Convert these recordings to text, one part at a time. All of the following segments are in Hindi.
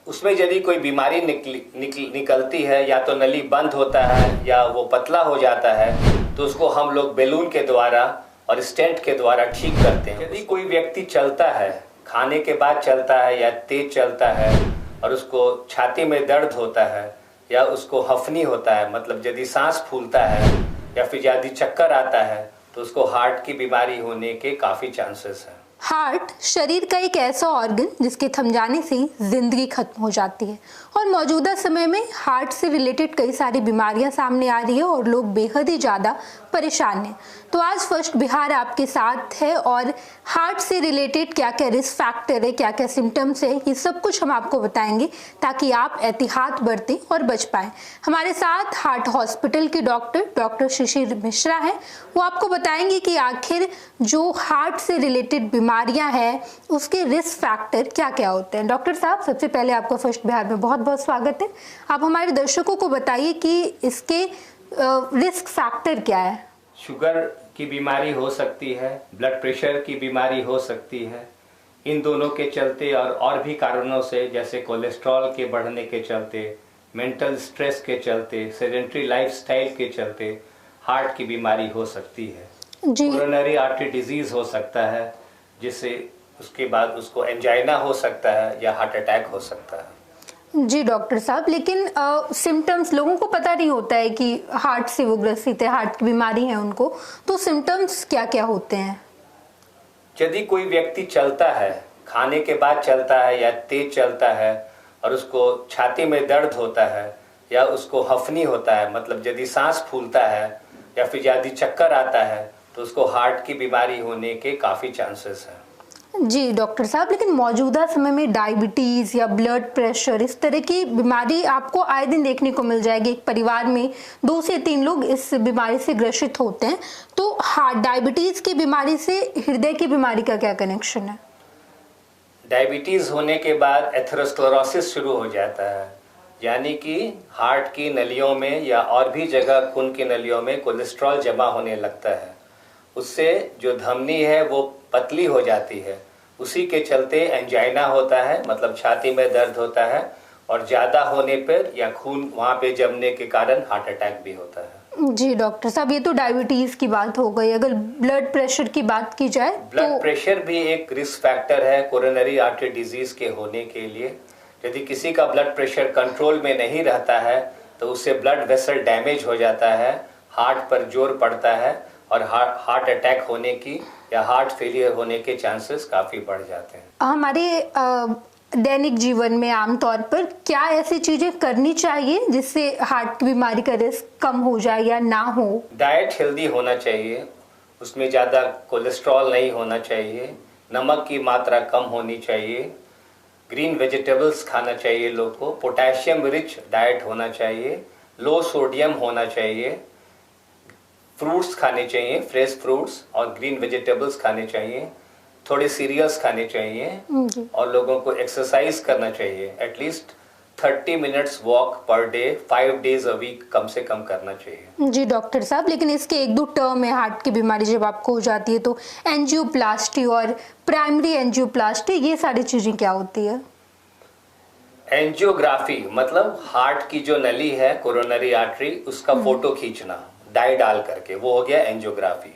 उसमें यदि कोई बीमारी निकलती है, या तो नली बंद होता है या वो पतला हो जाता है, तो उसको हम लोग बैलून के द्वारा और स्टेंट के द्वारा ठीक करते हैं। यदि कोई व्यक्ति चलता है, खाने के बाद चलता है या तेज चलता है और उसको छाती में दर्द होता है या उसको हफनी होता है, मतलब यदि सांस फूलता है या फिर यदि चक्कर आता है, तो उसको हार्ट की बीमारी होने के काफ़ी चांसेस हैं। हार्ट शरीर का एक ऐसा ऑर्गन जिसके थम जाने से जिंदगी खत्म हो जाती है और मौजूदा समय में हार्ट से रिलेटेड कई सारी बीमारियां सामने आ रही है और लोग बेहद ही ज़्यादा परेशान हैं। तो आज फर्स्ट बिहार आपके साथ है और हार्ट से रिलेटेड क्या क्या रिस्क फैक्टर है, क्या क्या सिम्टम्स है, ये सब कुछ हम आपको बताएंगे ताकि आप एहतियात बरतें और बच पाएं। हमारे साथ हार्ट हॉस्पिटल के डॉक्टर शिशिर मिश्रा हैं। वो आपको बताएंगे कि आखिर जो हार्ट से रिलेटेड बीमारियां हैं उसके रिस्क फैक्टर क्या क्या होते हैं। डॉक्टर साहब, सबसे पहले आपका फर्स्ट बिहार में बहुत बहुत स्वागत है। आप हमारे दर्शकों को बताइए कि इसके रिस्क फैक्टर क्या है। शुगर की बीमारी हो सकती है, ब्लड प्रेशर की बीमारी हो सकती है। इन दोनों के चलते और भी कारणों से, जैसे कोलेस्ट्रॉल के बढ़ने के चलते, मेंटल स्ट्रेस के चलते, सेडेंट्री लाइफस्टाइल के चलते हार्ट की बीमारी हो सकती है। कोरोनरी आर्टरी डिजीज हो सकता है, जिससे उसके बाद उसको एंजाइना हो सकता है या हार्ट अटैक हो सकता है। जी डॉक्टर साहब, लेकिन सिम्टम्स लोगों को पता नहीं होता है कि हार्ट से वो ग्रसित है, हार्ट की बीमारी है उनको, तो सिम्टम्स क्या क्या होते हैं? यदि कोई व्यक्ति चलता है, खाने के बाद चलता है या तेज चलता है और उसको छाती में दर्द होता है या उसको हफनी होता है, मतलब यदि सांस फूलता है या फिर यदि चक्कर आता है, तो उसको हार्ट की बीमारी होने के काफ़ी चांसेस हैं। जी डॉक्टर साहब, लेकिन मौजूदा समय में डायबिटीज़ या ब्लड प्रेशर, इस तरह की बीमारी आपको आए दिन देखने को मिल जाएगी। एक परिवार में 2 से 3 लोग इस बीमारी से ग्रसित होते हैं। तो डायबिटीज़ की बीमारी से हृदय की बीमारी का क्या कनेक्शन है? डायबिटीज़ होने के बाद एथेरोस्क्लेरोसिस शुरू हो जाता है, यानी कि हार्ट की नलियों में या और भी जगह खून की नलियों में कोलेस्ट्रॉल जमा होने लगता है। उससे जो धमनी है वो पतली हो जाती है। उसी के चलते एंजाइना होता है, मतलब छाती में दर्द होता है, और ज़्यादा होने पर या खून वहाँ पे जमने के कारण हार्ट अटैक भी होता है। जी डॉक्टर साहब, ये तो डायबिटीज़ की बात हो गई। अगर ब्लड प्रेशर की बात की जाए, ब्लड प्रेशर भी एक रिस्क फैक्टर है कोरोनरी आर्टरी डिजीज के होने के लिए। यदि किसी का ब्लड प्रेशर कंट्रोल में नहीं रहता है तो उससे ब्लड वेसल डैमेज हो जाता है, हार्ट पर जोर पड़ता है और हार्ट अटैक होने की या हार्ट फेलियर होने के चांसेस काफ़ी बढ़ जाते हैं। हमारे दैनिक जीवन में आमतौर पर क्या ऐसी चीजें करनी चाहिए जिससे हार्ट की बीमारी का रिस्क कम हो जाए या ना हो? डाइट हेल्दी होना चाहिए, उसमें ज़्यादा कोलेस्ट्रॉल नहीं होना चाहिए, नमक की मात्रा कम होनी चाहिए, ग्रीन वेजिटेबल्स खाना चाहिए लोग को, पोटेशियम रिच डाइट होना चाहिए, लो सोडियम होना चाहिए, फ्रूट्स खाने चाहिए, फ्रेश फ्रूट्स और ग्रीन वेजिटेबल्स खाने चाहिए, थोड़े सीरियल्स खाने चाहिए और लोगों को एक्सरसाइज करना चाहिए। At least 30 minutes walk per day 5 days a week कम से कम करना चाहिए। जी डॉक्टर साहब, लेकिन इसके 1-2 टर्म है हार्ट की बीमारी जब आपको हो जाती है, तो एंजियोप्लास्टी और प्राइमरी एंजियोप्लास्टी, ये सारी चीजें क्या होती है? एंजियोग्राफी मतलब हार्ट की जो नली है, कोरोनरी आर्टरी, उसका फोटो खींचना डाई डाल करके, वो हो गया एंजियोग्राफी।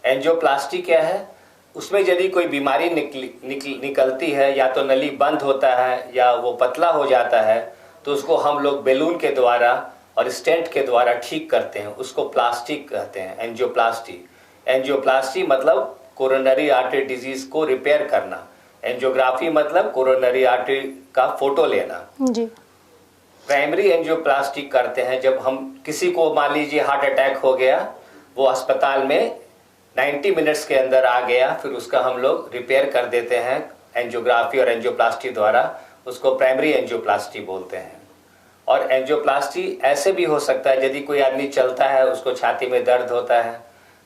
एंजियोप्लास्टी क्या है? उसमें यदि कोई बीमारी निकलती है, या तो नली बंद होता है या वो पतला हो जाता है, तो उसको हम लोग बैलून के द्वारा और स्टेंट के द्वारा ठीक करते हैं। उसको प्लास्टिक कहते हैं, एंजियोप्लास्टी। एंजियोप्लास्टी मतलब कोरोनरी आर्टरी डिजीज को रिपेयर करना। एंजियोग्राफी मतलब कोरोनरी आर्टरी का फोटो लेना। जी। प्राइमरी एंजियोप्लास्टी करते हैं जब हम किसी को, मान लीजिए हार्ट अटैक हो गया, वो अस्पताल में 90 मिनट्स के अंदर आ गया, फिर उसका हम लोग रिपेयर कर देते हैं एंजियोग्राफी और एंजियोप्लास्टी द्वारा। उसको प्राइमरी एंजियोप्लास्टी बोलते हैं। और एंजियोप्लास्टी ऐसे भी हो सकता है, यदि कोई आदमी चलता है, उसको छाती में दर्द होता है,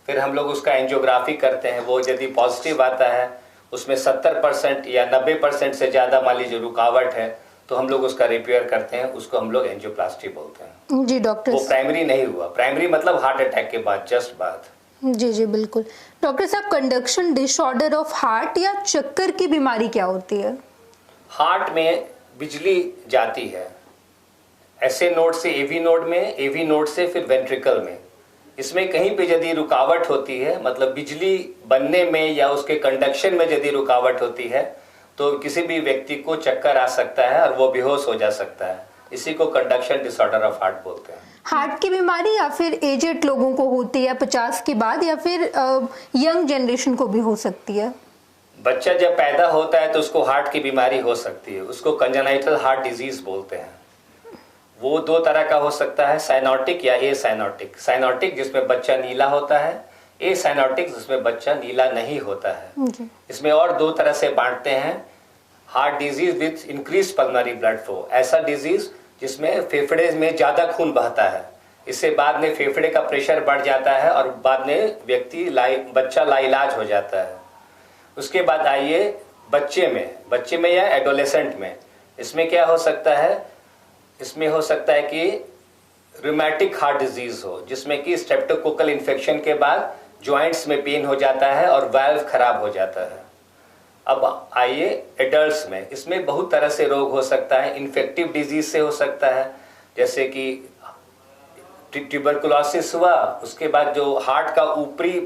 फिर हम लोग उसका एंजियोग्राफी करते हैं। वो यदि पॉजिटिव आता है, उसमें 70% या 90% से ज़्यादा मान लीजिए रुकावट है, तो हम लोग उसका रिपेयर करते हैं। उसको हम लोग एंजियोप्लास्टी बोलते हैं। जी डॉक्टर, वो प्राइमरी नहीं हुआ। प्राइमरी मतलब हार्ट अटैक के बाद, जस्ट बाद। जी जी बिल्कुल। डॉक्टर साहब, कंडक्शन डिसऑर्डर ऑफ हार्ट या चक्कर की बीमारी क्या होती है? हार्ट में बिजली जाती है ऐसे नोड से एवी नोड में, एवी नोड से फिर वेंट्रिकल में। इसमें कहीं पे यदि रुकावट होती है, मतलब बिजली बनने में या उसके कंडक्शन में यदि रुकावट होती है, तो किसी भी व्यक्ति को चक्कर आ सकता है और वो बेहोश हो जा सकता है। इसी को कंडक्शन डिसऑर्डर ऑफ हार्ट बोलते हैं। हार्ट की बीमारी या फिर एजेड लोगों को होती है 50 के बाद, या फिर यंग जनरेशन को भी हो सकती है? बच्चा जब पैदा होता है तो उसको हार्ट की बीमारी हो सकती है, उसको कंजेनाइटल हार्ट डिजीज बोलते हैं। वो दो तरह का हो सकता है, साइनोटिक या ए साइनोटिक। साइनोटिक जिसमें बच्चा नीला होता है, ए साइनोटिक जिसमें बच्चा नीला नहीं होता है। इसमें और दो तरह से बांटते हैं, heart disease with increase pulmonary blood flow, ऐसा डिजीज जिसमें फेफड़े में ज्यादा खून बहता है, इससे बाद में फेफड़े का प्रेशर बढ़ जाता है और बाद में बच्चा लाइलाज हो जाता है। उसके बाद आइए बच्चे में या एडोलेसेंट में, इसमें क्या हो सकता है? इसमें हो सकता है कि रूमेटिक हार्ट डिजीज हो, जिसमें कि स्ट्रेप्टोकोकल इन्फेक्शन के बाद जॉइंट्स में पेन हो जाता है और वाल्व खराब हो जाता है। अब आइए एडल्ट्स में, इसमें बहुत तरह से रोग हो सकता है। इन्फेक्टिव डिजीज से हो सकता है, जैसे कि ट्यूबरकुलोसिस हुआ, उसके बाद जो हार्ट का ऊपरी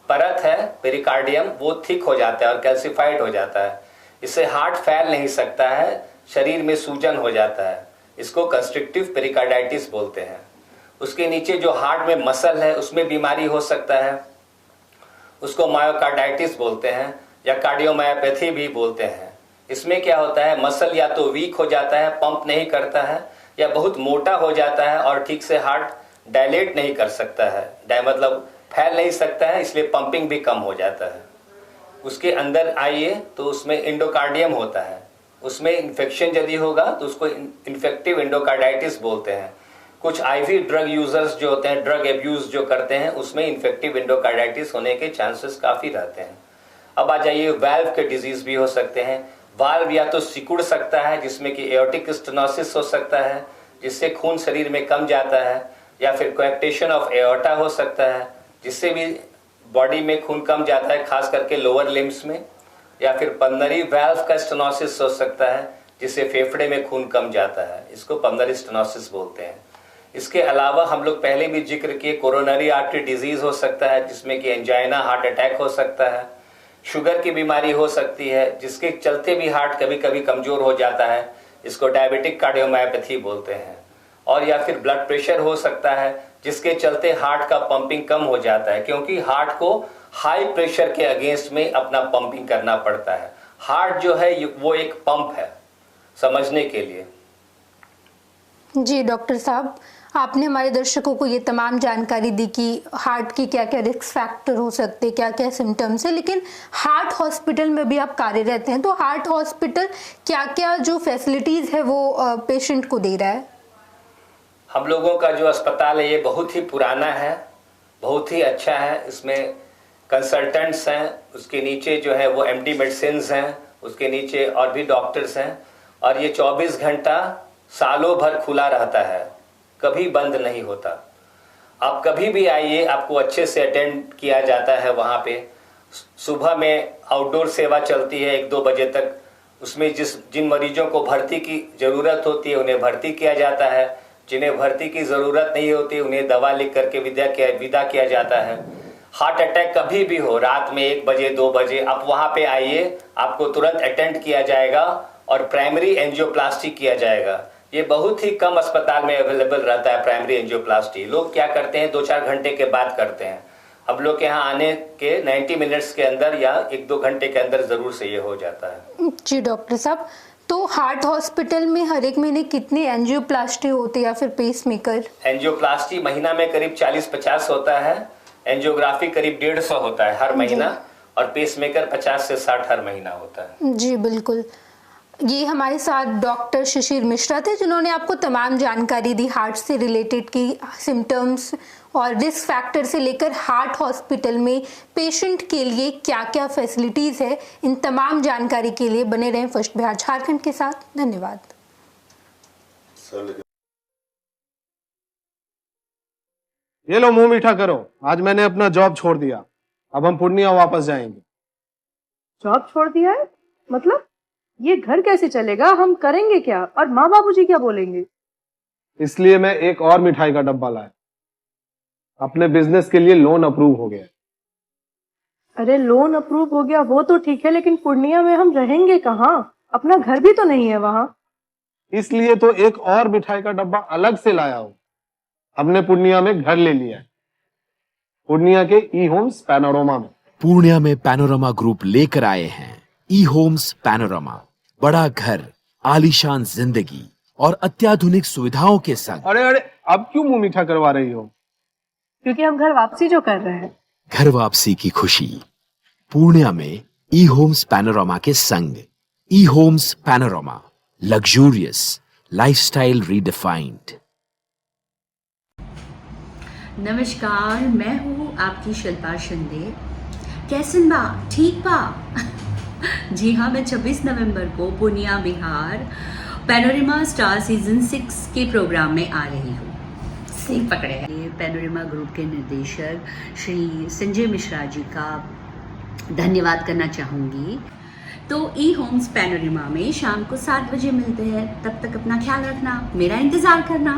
परत है पेरिकार्डियम, वो थिक हो जाता है और कैल्सिफाइड हो जाता है। इससे हार्ट फैल नहीं सकता है, शरीर में सूजन हो जाता है, इसको कंस्ट्रिक्टिव पेरिकार्डाइटिस बोलते हैं। उसके नीचे जो हार्ट में मसल है उसमें बीमारी हो सकता है, उसको मायोकार्डाइटिस बोलते हैं या कार्डियोमायोपैथी भी बोलते हैं। इसमें क्या होता है? मसल या तो वीक हो जाता है, पंप नहीं करता है, या बहुत मोटा हो जाता है और ठीक से हार्ट डायलेट नहीं कर सकता है, मतलब फैल नहीं सकता है, इसलिए पंपिंग भी कम हो जाता है। उसके अंदर आइए तो उसमें एंडोकार्डियम होता है, उसमें इन्फेक्शन यदि होगा तो उसको इन्फेक्टिव एंडोकार्डाइटिस बोलते हैं। कुछ आईवी ड्रग यूजर्स जो होते हैं, ड्रग एब्यूज जो करते हैं, उसमें इन्फेक्टिव एंडोकार्डाइटिस होने के चांसेस काफी रहते हैं। अब आ जाइए, वाल्व के डिजीज भी हो सकते हैं। वाल्व या तो सिकुड़ सकता है, जिसमें कि एओर्टिक स्टेनोसिस हो सकता है, जिससे खून शरीर में कम जाता है, या फिर कोएक्टेशन ऑफ एओर्टा हो सकता है, जिससे भी बॉडी में खून कम जाता है, खास करके लोअर लिम्स में, या फिर पल्मोनरी वाल्व का स्टेनोसिस हो सकता है, जिससे फेफड़े में खून कम जाता है, इसको पल्मोनरी स्टेनोसिस बोलते हैं। इसके अलावा हम लोग पहले भी जिक्र किए, कोरोनरी आर्टरी डिजीज हो सकता है, जिसमें कि एंजाइना हार्ट अटैक हो सकता है। शुगर की बीमारी हो सकती है, जिसके चलते भी हार्ट कभी कभी कमजोर हो जाता है, इसको डायबिटिक कार्डियोमायोपैथी बोलते हैं। और या फिर ब्लड प्रेशर हो सकता है, जिसके चलते हार्ट का पंपिंग कम हो जाता है, क्योंकि हार्ट को हाई प्रेशर के अगेंस्ट में अपना पंपिंग करना पड़ता है। हार्ट जो है वो एक पंप है, समझने के लिए। जी डॉक्टर साहब, आपने हमारे दर्शकों को ये तमाम जानकारी दी कि हार्ट की क्या क्या रिस्क फैक्टर हो सकते हैं, क्या क्या सिम्टम्स है, लेकिन हार्ट हॉस्पिटल में भी आप कार्यरत हैं, तो हार्ट हॉस्पिटल क्या क्या जो फैसिलिटीज है वो पेशेंट को दे रहा है? हम लोगों का जो अस्पताल है ये बहुत ही पुराना है, बहुत ही अच्छा है। इसमें कंसल्टेंट्स हैं, उसके नीचे जो है वो एमडी मेडिसिन्स हैं, उसके नीचे और भी डॉक्टर्स हैं, और ये 24 घंटा सालों भर खुला रहता है, कभी बंद नहीं होता। आप कभी भी आइए, आपको अच्छे से अटेंड किया जाता है। वहाँ पे सुबह में आउटडोर सेवा चलती है 1-2 बजे तक, उसमें जिन मरीजों को भर्ती की ज़रूरत होती है उन्हें भर्ती किया जाता है, जिन्हें भर्ती की ज़रूरत नहीं होती उन्हें दवा लिख करके विदा किया जाता है। हार्ट अटैक कभी भी हो, रात में 1 बजे 2 बजे आप वहाँ पे आइए, आपको तुरंत अटेंड किया जाएगा और प्राइमरी एंजियोप्लास्टी किया जाएगा। ये बहुत ही कम अस्पताल में अवेलेबल रहता है प्राइमरी एंजियोप्लास्टी। लोग क्या करते हैं, 2-4 घंटे के बाद करते हैं। अब लोग के यहाँ आने के 90 मिनट्स के अंदर या 1-2 घंटे के अंदर जरूर से ये हो जाता है। जी डॉक्टर साहब, तो हार्ट हॉस्पिटल में हर एक महीने कितनी एंजियोप्लास्टी होती है या फिर पेसमेकर? एंजियोप्लास्टी महीना में करीब 40-50 होता है, एंजियोग्राफी करीब 150 होता है हर महीना, और पेसमेकर 50 से 60 हर महीना होता है। जी बिल्कुल। ये हमारे साथ डॉक्टर शिशिर मिश्रा थे, जिन्होंने आपको तमाम जानकारी दी हार्ट से रिलेटेड की सिम्टम्स और रिस्क फैक्टर से लेकर हार्ट हॉस्पिटल में पेशेंट के लिए क्या क्या फैसिलिटीज है। इन तमाम जानकारी के लिए बने रहें फर्स्ट बिहार झारखंड के साथ। धन्यवाद। ये लो, मुंह मीठा करो, आज मैंने अपना जॉब छोड़ दिया, अब हम पूर्णिया वापस जाएंगे। जॉब छोड़ दिया है? मतलब ये घर कैसे चलेगा, हम करेंगे क्या और माँ बाबूजी क्या बोलेंगे? इसलिए मैं एक और मिठाई का डब्बा लाया। अपने बिजनेस के लिए लोन अप्रूव हो गया। अरे लोन अप्रूव हो गया वो तो ठीक है, लेकिन पूर्णिया में हम रहेंगे कहाँ? अपना घर भी तो नहीं है वहाँ। इसलिए तो एक और मिठाई का डब्बा अलग से लाया हूं। हमने पूर्णिया में घर ले लिया है, पूर्णिया के ई होम्स पैनोरमा में। पूर्णिया में पैनोरमा ग्रुप लेकर आए हैं ई होम्स पैनोरमा। बड़ा घर, आलीशान जिंदगी और अत्याधुनिक सुविधाओं के संग। अरे अरे, अब क्यों मुंह मीठा करवा रही हो? क्योंकि हम घर वापसी जो कर रहे हैं। घर वापसी की खुशी पूर्णिया में ई होम्स पैनोरमा के संग। ई Homes Panorama, luxurious lifestyle redefined. नमस्कार, मैं हूँ आपकी शिल्पा शिंदे। कैसन बा? ठीक बा? जी हाँ, मैं 26 नवंबर को Purnia Bihar panorama star season 6 के प्रोग्राम में आ रही हूँ। सही पकड़े हैं। ये पैनोरमा ग्रुप के निर्देशक श्री संजय मिश्रा जी का धन्यवाद करना चाहूँगी। तो ई होम्स पैनोरमा में शाम को 7 बजे मिलते हैं। तब तक अपना ख्याल रखना, मेरा इंतज़ार करना।